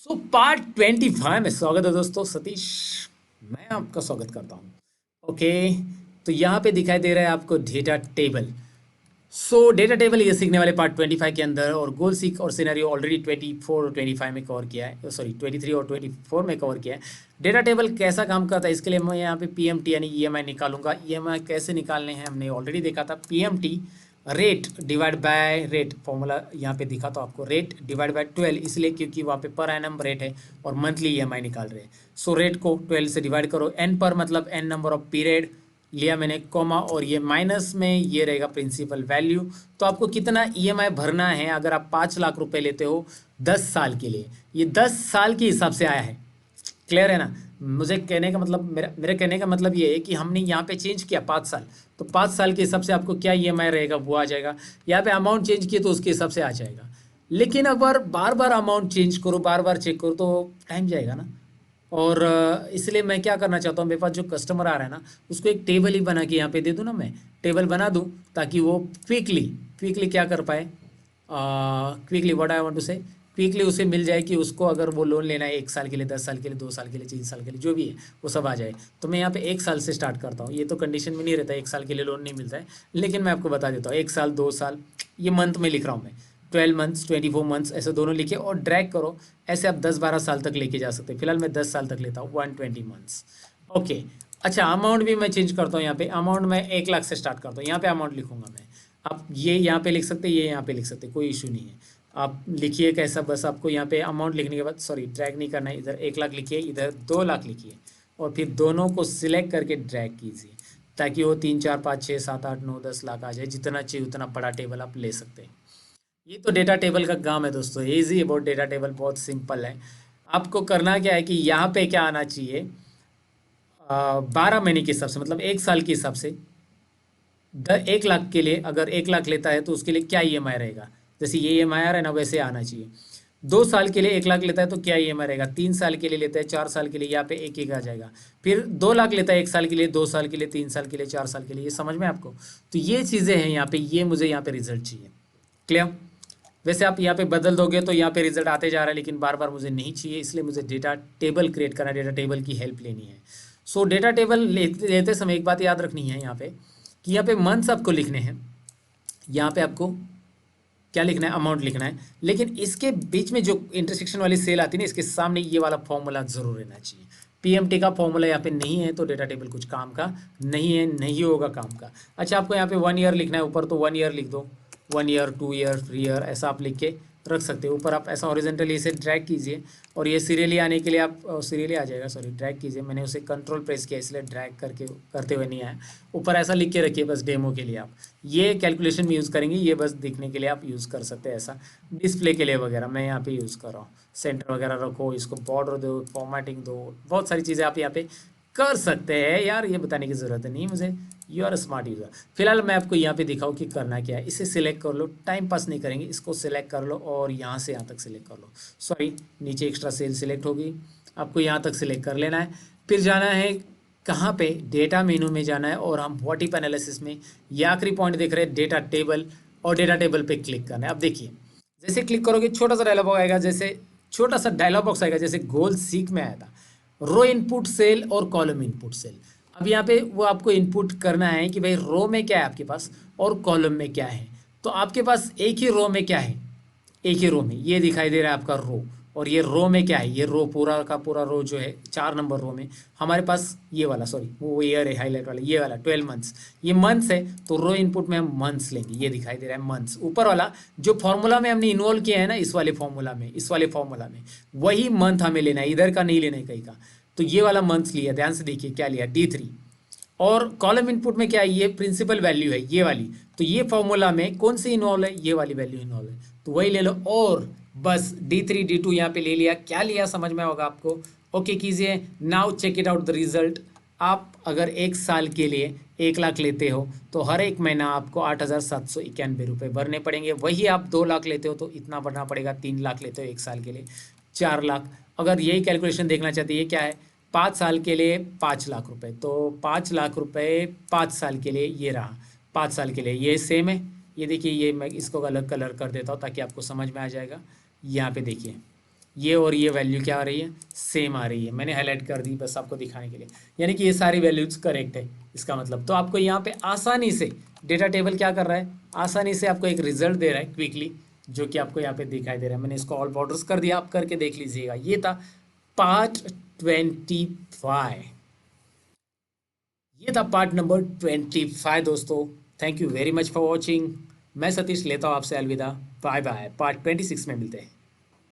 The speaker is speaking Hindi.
सो पार्ट 25 में स्वागत है दोस्तों। सतीश, मैं आपका स्वागत करता हूँ। ओके, तो यहाँ पे दिखाई दे रहा है आपको डेटा टेबल। सो डेटा टेबल ये सीखने वाले पार्ट 25 के अंदर, और गोल सीख और सिनेरियो ऑलरेडी 24 और 25 में कवर किया है, सॉरी 23 और 24 में कवर किया है। डेटा टेबल कैसा काम करता है, इसके लिए मैं यहाँ पे पीएमटी यानी ईएमआई निकालूंगा। ईएमआई कैसे निकालने हैं हमने ऑलरेडी देखा था। PMT rate divide by rate, formula यहाँ पे दिखा तो आपको, रेट डिवाइड बाय 12, इसलिए क्योंकि वहाँ पे पर एनम रेट है और मंथली ईएमआई निकाल रहे हैं। सो रेट को 12 से डिवाइड करो, एन पर मतलब एन नंबर ऑफ पीरियड लिया मैंने, कॉमा, और ये माइनस में ये रहेगा प्रिंसिपल वैल्यू। तो आपको कितना ईएमआई भरना है अगर आप 5 लाख रुपए लेते हो 10 साल के लिए, ये 10 साल के हिसाब से आया है। क्लियर है ना? मुझे कहने का मतलब, मेरे कहने का मतलब ये है कि हमने यहाँ पे चेंज किया 5 साल, तो 5 साल के हिसाब से आपको क्या ईएमआई रहेगा वो आ जाएगा। यहाँ पे अमाउंट चेंज किए तो उसके हिसाब से आ जाएगा। लेकिन अगर बार बार अमाउंट चेंज करो, बार बार चेक करो, तो टाइम जाएगा ना। और इसलिए मैं क्या करना चाहता हूँ, मेरे पास जो कस्टमर आ रहा है ना, उसको एक टेबल ही बना के यहाँ पे दे दूँ ना, मैं टेबल बना दूँ ताकि वो क्विकली क्विकली क्या कर पाए, quickly what I want to say, quickly उसे मिल जाए कि उसको अगर वो लोन लेना है 1 साल के लिए, 10 साल के लिए, 2 साल के लिए, 3 साल के लिए, जो भी है वो सब आ जाए। तो मैं यहाँ पे 1 साल से स्टार्ट करता हूँ। ये तो कंडीशन में नहीं रहता, 1 साल के लिए लोन नहीं मिलता है, लेकिन मैं आपको बता देता हूँ 1 साल 2 साल, ये मंथ में लिख रहा हूँ मैं। 12 मंथ्स, 24 मंथ्स, ऐसे दोनों लिखे और ड्रैग करो। ऐसे आप 10-12 साल तक लेके जा सकते हैं। फिलहाल मैं 10 साल तक लेता हूँ, 120 मंथ्स। ओके, अच्छा, अमाउंट भी मैं चेंज करता हूँ। यहाँ पे अमाउंट मैं 1 लाख से स्टार्ट करता हूँ। यहाँ पे अमाउंट लिखूंगा मैं। आप ये यहाँ पे लिख सकते हैं, ये यहाँ पे लिख सकते हैं, कोई इशू नहीं है। आप लिखिए कैसा, बस आपको यहाँ पे अमाउंट लिखने के बाद, सॉरी ड्रैग नहीं करना है, इधर 1 लाख लिखिए, इधर 2 लाख लिखिए, और फिर दोनों को सिलेक्ट करके ड्रैग कीजिए ताकि वो 3 4 5 6 7 8 9 10 लाख आ जाए। जितना चाहिए उतना बड़ा टेबल आप ले सकते हैं। ये तो डेटा टेबल का काम है दोस्तों, इजी अबाउट डेटा टेबल, बहुत सिंपल है। आपको करना क्या है कि यहाँ पे क्या आना चाहिए, 12 महीने के हिसाब से, मतलब 1 साल के हिसाब से, 1 लाख के लिए अगर 1 लाख लेता है तो उसके लिए क्या ईएमआई रहेगा, जैसे ये ईएमआई आ रहा है ना, वैसे आना चाहिए। 2 साल के लिए 1 लाख लेता है तो क्या ईएमआई रहेगा, 3 साल के लिए लेता है, 4 साल के लिए, यहाँ पे एक एक आ जाएगा। फिर 2 लाख लेता है 1 साल के लिए, 2 साल के लिए, 3 साल के लिए, 4 साल के लिए। ये समझ में आपको? तो ये चीज़ें हैं यहाँ पे, ये मुझे यहाँ पे रिजल्ट चाहिए। क्लियर? वैसे आप यहाँ पे बदल दोगे तो यहाँ पे रिजल्ट आते जा रहा है, लेकिन बार बार मुझे नहीं चाहिए, इसलिए मुझे डेटा टेबल क्रिएट करना है, डेटा टेबल की हेल्प लेनी है। सो डेटा टेबल लेते समय एक बात याद रखनी है यहाँ पे, कि यहाँ पे मंथ्स आपको लिखने हैं, यहाँ पे आपको क्या लिखना है, अमाउंट लिखना है, लेकिन इसके बीच में जो इंटरसेक्शन वाली सेल आती है ना, इसके सामने ये वाला फॉर्मूला जरूर रहना चाहिए। पीएमटी का फॉर्मूला यहाँ पे नहीं है तो डेटा टेबल कुछ काम का नहीं है, नहीं होगा काम का। अच्छा, आपको यहाँ पे 1 ईयर लिखना है ऊपर, तो 1 ईयर लिख दो, 1 ईयर, 2 ईयर, 3 ईयर, ऐसा आप लिख के रख सकते हो। ऊपर आप ऐसा हॉरिजॉन्टली इसे ड्रैग कीजिए, और ये सीरियली आने के लिए आप सीरियली आ जाएगा, सॉरी ड्रैग कीजिए, मैंने उसे कंट्रोल प्रेस किया इसलिए ड्रैग करके करते हुए नहीं आया। ऊपर ऐसा लिख के रखिए बस, डेमो के लिए आप ये कैलकुलेशन में यूज़ करेंगे, ये बस दिखने के लिए आप यूज़ कर सकते हैं, ऐसा डिस्प्ले के लिए वगैरह मैं यहाँ पे यूज़ कर रहा हूँ। सेंटर वगैरह रखो, इसको बॉर्डर दो, फॉर्मेटिंग दो, बहुत सारी चीज़ें आप यहाँ पे कर सकते हैं यार, ये बताने की ज़रूरत नहीं मुझे, यू आर स्मार्ट यूज़र। फिलहाल मैं आपको यहाँ पे दिखाऊँ कि करना क्या है। इसे सिलेक्ट कर लो, टाइम पास नहीं करेंगे, इसको सिलेक्ट कर लो और यहाँ से यहाँ तक सिलेक्ट कर लो। सॉरी, नीचे एक्स्ट्रा सेल सिलेक्ट होगी, आपको यहाँ तक सिलेक्ट कर लेना है। फिर जाना है कहाँ पे, डेटा मेनू में जाना है, और हम व्हाट इफ एनालिसिस में ये आखिरी पॉइंट देख रहे हैं, डेटा टेबल, और डेटा टेबल पे क्लिक करना है। अब देखिए, जैसे क्लिक करोगे छोटा सा डायलॉग आएगा, जैसे छोटा सा डायलॉग बॉक्स आएगा, जैसे गोल सीक में आया था, रो इनपुट सेल और कॉलम इनपुट सेल। अब यहाँ पे वो आपको इनपुट करना है कि भाई रो में क्या है आपके पास और कॉलम में क्या है। तो आपके पास एक ही रो में क्या है, एक ही रो में ये दिखाई दे रहा है आपका रो, और ये रो में क्या है, ये रो पूरा का पूरा रो जो है 4 नंबर रो में हमारे पास ये वाला, सॉरी वो ईयर है हाईलाइट वाला, ये वाला 12 मंथ्स, ये मंथ्स है, तो रो इनपुट में हम मंथ्स लेंगे, ये दिखाई दे रहा है मंथ्स। ऊपर वाला जो फॉर्मूला में हमने इन्वॉल्व किया है ना, इस वाले फॉर्मूला में, इस वाले फॉर्मूला में वही मंथ हमें लेना है, इधर का नहीं लेना है कहीं का। तो ये वाला मंथ्स लिया, ध्यान से देखिए क्या लिया, D3। और कॉलम इनपुट में क्या है, ये प्रिंसिपल वैल्यू है ये वाली, तो ये फॉर्मूला में कौन सी इन्वॉल्व है, ये वाली वैल्यू इन्वॉल्व है, तो वही ले लो। और बस D3 D2 यहाँ पे ले लिया, क्या लिया समझ में होगा आपको। ओके कीजिए, now check it out the result. आप अगर 1 साल के लिए 1 लाख लेते हो तो हर एक महीना आपको 8,791 रुपये भरने पड़ेंगे। वही आप 2 लाख लेते हो तो इतना भरना पड़ेगा, 3 लाख लेते हो 1 साल के लिए 4 लाख। अगर यही कैलकुलेशन देखना चाहते हैं, ये क्या है, 5 साल के लिए 5 लाख रुपए, तो 5 लाख रुपए 5 साल के लिए ये रहा, 5 साल के लिए ये सेम है। ये देखिए, ये मैं इसको अलग कलर कर देता हूँ ताकि आपको समझ में आ जाएगा। यहाँ पे देखिए, ये और ये वैल्यू क्या आ रही है, सेम आ रही है। मैंने हाईलाइट कर दी बस आपको दिखाने के लिए, यानी कि ये सारी वैल्यूज करेक्ट है इसका मतलब। तो आपको यहाँ पे आसानी से डेटा टेबल क्या कर रहा है, आसानी से आपको एक रिजल्ट दे रहा है क्विकली, जो कि आपको यहाँ पे दिखाई दे रहा है। मैंने इसको ऑल बॉर्डर्स कर दिया, आप करके देख लीजिएगा। ये था पार्ट 25, ये था पार्ट नंबर 25 दोस्तों। Thank you very much for watching. मैं सतीश लेता हूँ आपसे अलविदा, बाय बाय। पार्ट 26 में मिलते हैं।